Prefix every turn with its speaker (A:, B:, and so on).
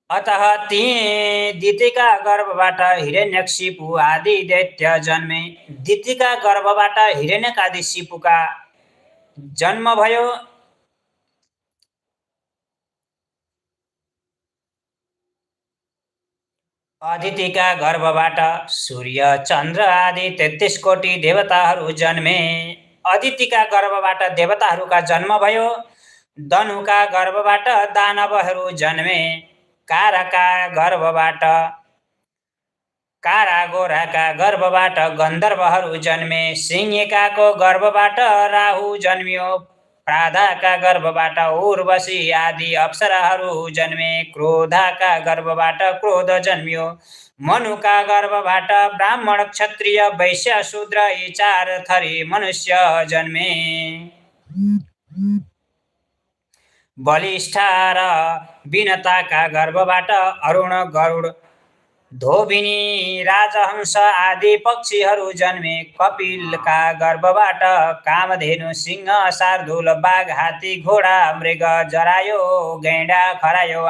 A: अतः ती दितिका गर्भबाट हिरण्यकशिपु आदि दैत्य जन्मे। दितिका गर्भबाट हिरण्यकादि शिपुका जन्म भयो। अदितिका गर्भबाट सूर्य चन्द्र आदि 33 कोटी देवताहरू जन्मे। अदितिका गर्भबाट देवताहरूका जन्म भयो। धनुका गर्भबाट दानवहरू जन्मे। काराका गर्भबाट कारागोराका गर्भबाट गन्धर्वहरू जन्मे। सिंहिकाको गर्भबाट राहु जन्मियो। प्राधाका गर्भबाट उर्वशी आदि अप्सराहरू जन्मे। क्रोधाका गर्भबाट क्रोध जन्मियो। मनुका गर्भबाट ब्राह्मण क्षत्रिय वैश्य शूद्र यी 4 थरी मनुष्य जन्मे। बलिष्ठ र विनताका गर्भबाट अरुण गरुड धोबिनी राजहंस आदि पक्षीहरू जन्मे। कपिलका गर्भबाट कामधेनु सिंह शार्दूल बाघ हात्ती घोडा मृग जरायो गैंडा खरायो